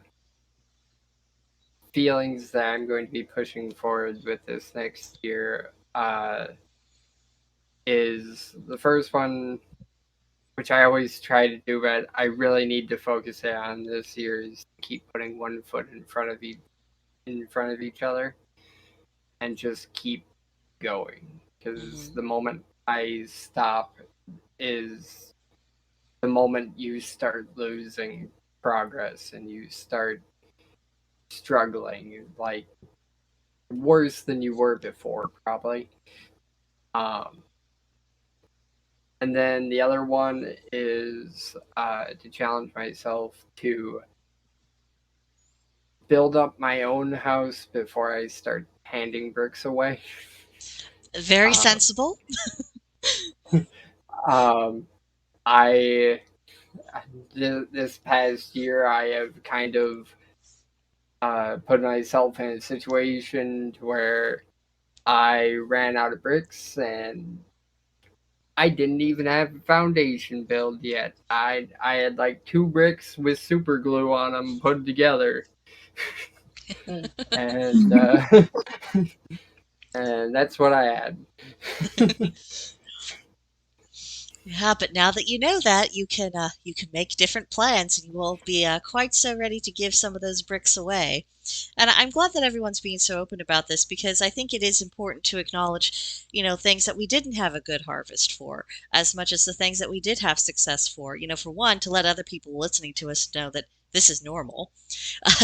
feelings that I'm going to be pushing forward with this next year is the first one, which I always try to do, but I really need to focus it on this year, is keep putting one foot in front of each other and just keep going. Because Hmm. the moment I stop is the moment you start losing progress and you start struggling, like worse than you were before, probably. Um, and then the other one is to challenge myself to build up my own house before I start handing bricks away. Very Um, sensible. um, I this past year I have kind of put myself in a situation to where I ran out of bricks and I didn't even have a foundation build yet. I had like 2 bricks with super glue on them put together, Mm. and And that's what I had. Yeah, but now that you know that, you can make different plans, and you will be quite so ready to give some of those bricks away. And I'm glad that everyone's being so open about this because I think it is important to acknowledge, things that we didn't have a good harvest for, as much as the things that we did have success for. For one, to let other people listening to us know that this is normal.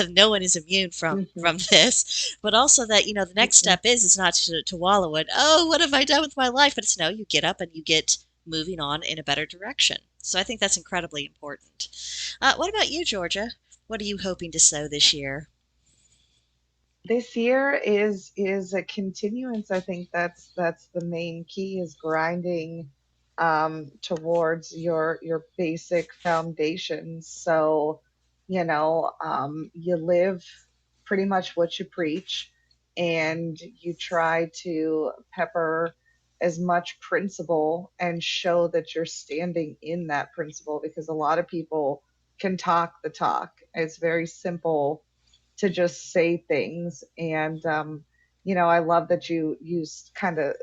No one is immune from Hmm. this, but also that the next Hmm. step is not to wallow in, oh, what have I done with my life? But it's no, you get up and you get moving on in a better direction. So I think that's incredibly important. What about you, Georgia? What are you hoping to sow this year? This year is a continuance. I think that's the main key, is grinding towards your basic foundations. So, you live pretty much what you preach, and you try to pepper as much principle and show that you're standing in that principle, because a lot of people can talk the talk. It's very simple to just say things. And I love that you kind of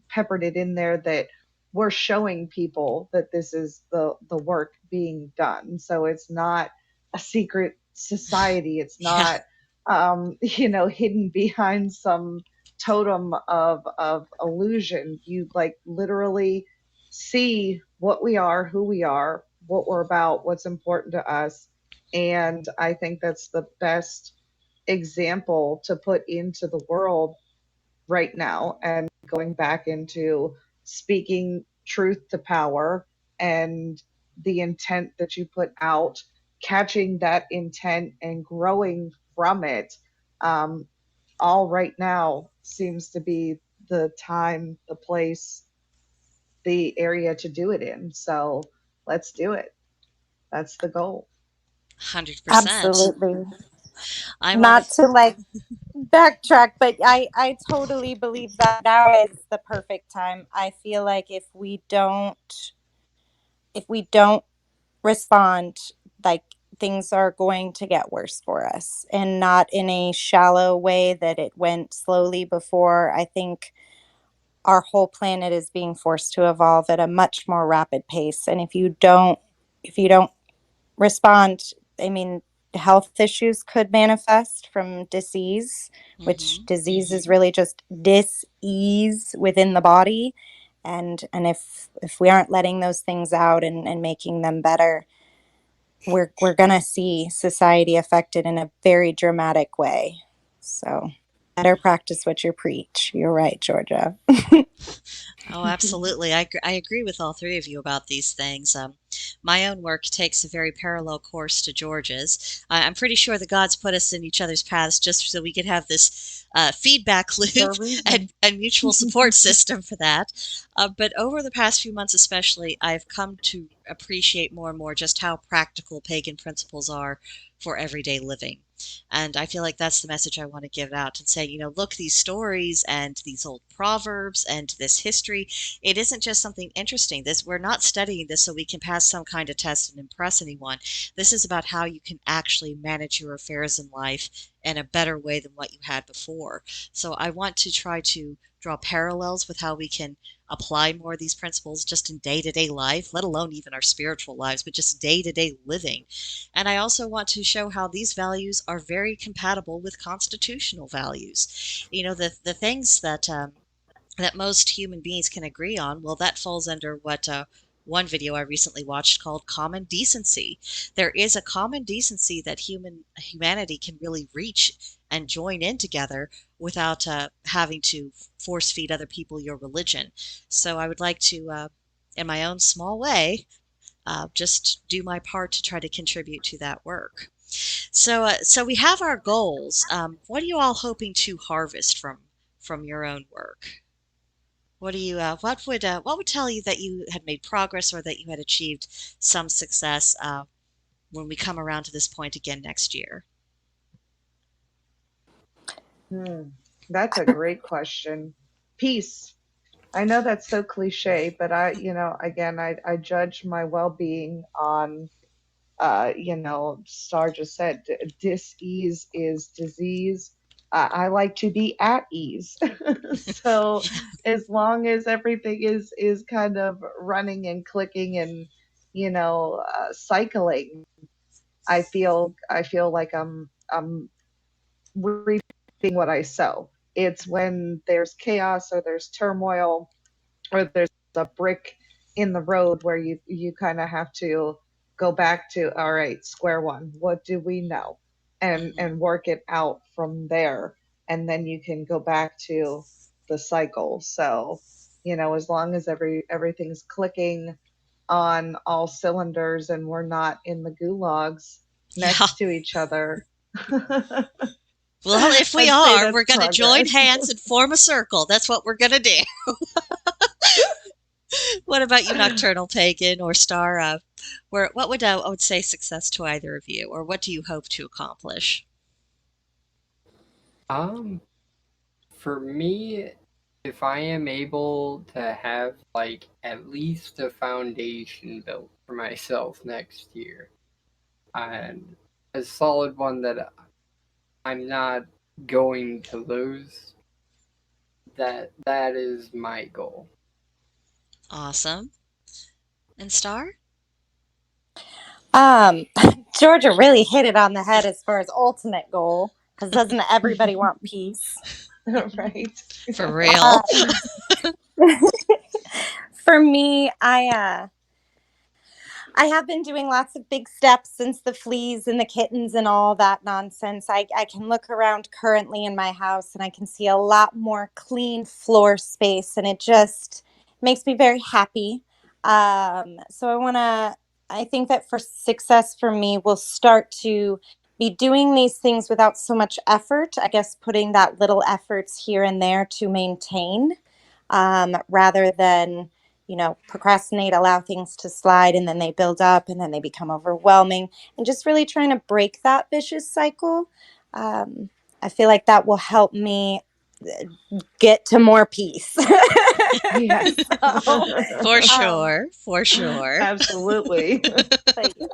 peppered it in there, that we're showing people that this is the work being done. So it's not a secret society. It's Yeah, not hidden behind some totem of illusion. You like literally see what we are, who we are, what we're about, what's important to us. And I think that's the best example to put into the world right now, and going back into speaking truth to power, and the intent that you put out, catching that intent and growing from it. um, all right now seems to be the time, the place, the area to do it in. So let's do it. That's the goal. 100%. Absolutely. I want to. Not to like backtrack, but I totally believe that now is the perfect time. I feel like if we don't respond, like things are going to get worse for us, and not in a shallow way that it went slowly before. I think our whole planet is being forced to evolve at a much more rapid pace, and if you don't respond, I mean, health issues could manifest from disease, which Hmm. disease is really just dis-ease within the body. And if we aren't letting those things out and making them better, we're gonna see society affected in a very dramatic way. So better practice what you preach. You're right, Georgia. Oh, absolutely. I agree with all three of you about these things. My own work takes a very parallel course to George's. I'm pretty sure that God's put us in each other's paths just so we could have this feedback For a loop reason. and mutual support system for that. But over the past few months, especially, I've come to appreciate more and more just how practical pagan principles are for everyday living. And I feel like that's the message I want to give out and say, look, these stories and these old proverbs and this history, it isn't just something interesting. We're not studying this so we can pass some kind of test and impress anyone. This is about how you can actually manage your affairs in life in a better way than what you had before. So I want to try to draw parallels with how we can apply more of these principles just in day-to-day life, let alone even our spiritual lives, but just day-to-day living. And I also want to show how these values are very compatible with constitutional values. The things that most human beings can agree on, well, that falls under what one video I recently watched called common decency. There is a common decency that humanity can really reach and join in together without having to force feed other people your religion. So I would like to, in my own small way, just do my part to try to contribute to that work. So we have our goals. What are you all hoping to harvest from your own work? What would tell you that you had made progress or that you had achieved some success when we come around to this point again next year? Hmm. That's a great question. Peace. I know that's so cliche, but again, I judge my well-being on, Star just said, dis-ease is disease. I like to be at ease. So Yeah. as long as everything is kind of running and clicking and cycling, I feel like I'm reaping what I sow. It's when there's chaos or there's turmoil or there's a brick in the road where you kind of have to go back to, all right, square one. What do we know? Hmm. And work it out from there, and then you can go back to the cycle. So, as long as everything's clicking on all cylinders and we're not in the gulags Yeah. next to each other, Well, if we I'd say are, that's we're going to join progress. hands and form a circle. That's what we're going to do. What about you, Nocturnal, Pagan, or Star? What would I would say success to either of you, or what do you hope to accomplish? Um, for me, if I am able to have like at least a foundation built for myself next year, and a solid one that I'm not going to lose, that is my goal. Awesome. And Star? Um, Georgia really hit it on the head as far as ultimate goal, because doesn't everybody want peace? Right. For Uh, real. for me, I have been doing lots of big steps since the fleas and the kittens and all that nonsense. I can look around currently in my house and I can see a lot more clean floor space, and it just makes me very happy. So I think that for success for me, we'll start to be doing these things without so much effort. I guess putting that little efforts here and there to maintain, rather than procrastinate, allow things to slide, and then they build up and then they become overwhelming, and just really trying to break that vicious cycle. Um, I feel like that will help me get to more peace. Yes. So, For um, sure. For sure. Absolutely. but yeah.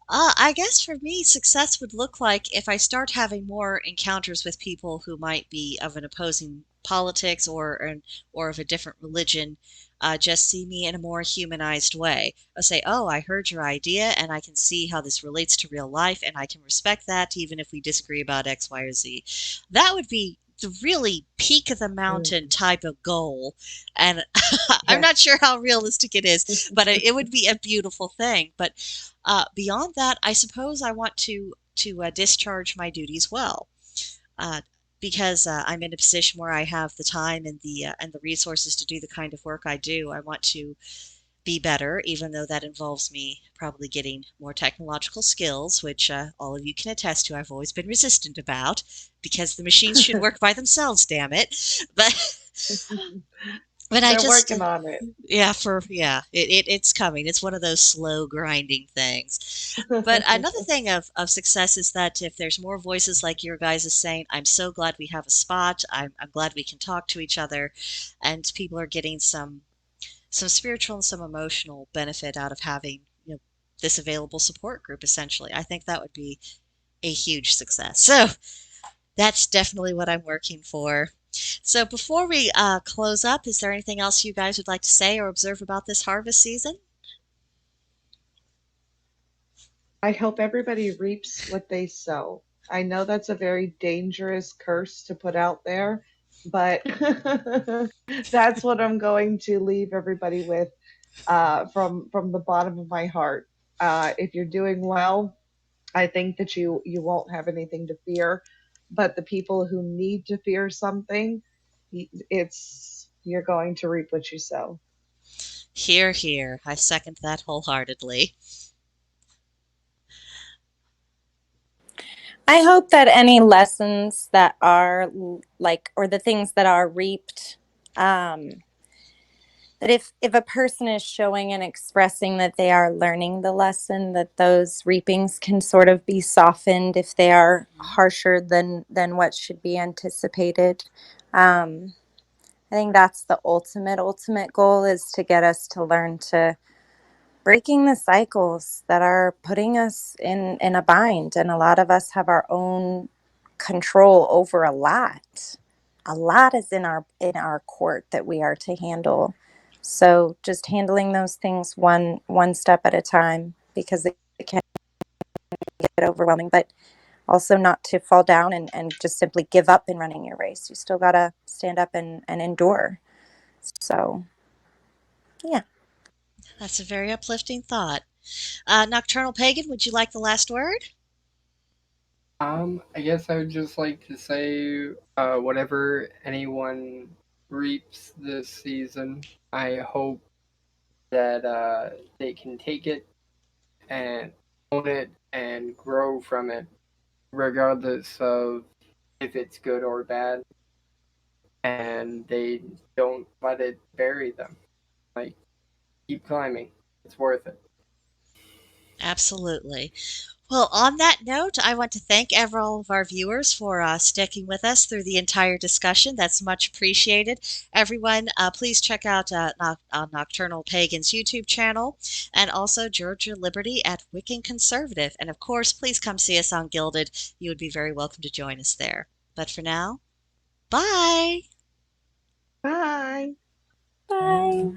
I guess for me, success would look like if I start having more encounters with people who might be of an opposing politics or of a different religion, just see me in a more humanized way. I'll say, "Oh, I heard your idea, and I can see how this relates to real life, and I can respect that, even if we disagree about X, Y, or Z." That would be the really peak of the mountain Mm, type of goal, and I'm yes. not sure how realistic it is, but it would be a beautiful thing. But beyond that, I suppose I want to discharge my duties well, uh, because I'm in a position where I have the time and the resources to do the kind of work I do. I want to be better, even though that involves me probably getting more technological skills, which all of you can attest to. I've always been resistant about because the machines should work by themselves. Damn it! But but I They're just working on it. it's coming. It's one of those slow grinding things. But another thing of success is that if there's more voices like your guys is saying, I'm so glad we have a spot. I'm glad we can talk to each other, and people are getting some spiritual and some emotional benefit out of having this available support group. Essentially, I think that would be a huge success. So that's definitely what I'm working for. So before we close up, is there anything else you guys would like to say or observe about this harvest season? I hope everybody reaps what they sow. I know that's a very dangerous curse to put out there, but that's what I'm going to leave everybody with, from the bottom of my heart. If you're doing well, I think that you won't have anything to fear. But the people who need to fear something, it's you're going to reap what you sow. Hear, hear. I second that wholeheartedly. I hope that any lessons that are like, or the things that are reaped, um, that if a person is showing and expressing that they are learning the lesson, that those reapings can sort of be softened if they are Mhm. harsher than what should be anticipated. um, I think that's the ultimate goal, is to get us to learn to breaking the cycles that are putting us in a bind, and a lot of us have our own control over a lot. A lot is in our court that we are to handle. So just handling those things one step at a time, because it can get overwhelming, but also not to fall down and just simply give up in running your race. You still gotta stand up and endure. So yeah. That's a very uplifting thought. Nocturnal Pagan, would you like the last word? I guess I would just like to say, whatever anyone reaps this season, I hope that they can take it and own it and grow from it, regardless of if it's good or bad, and they don't let it bury them. Like, keep climbing. It's worth it. Absolutely. Well, on that note, I want to thank all of our viewers for sticking with us through the entire discussion. That's much appreciated. Everyone, please check out Nocturnal Pagan's YouTube channel and also Georgia Liberty at Wiccan Conservative. And of course, please come see us on Gilded. You would be very welcome to join us there. But for now, bye. Bye. Bye.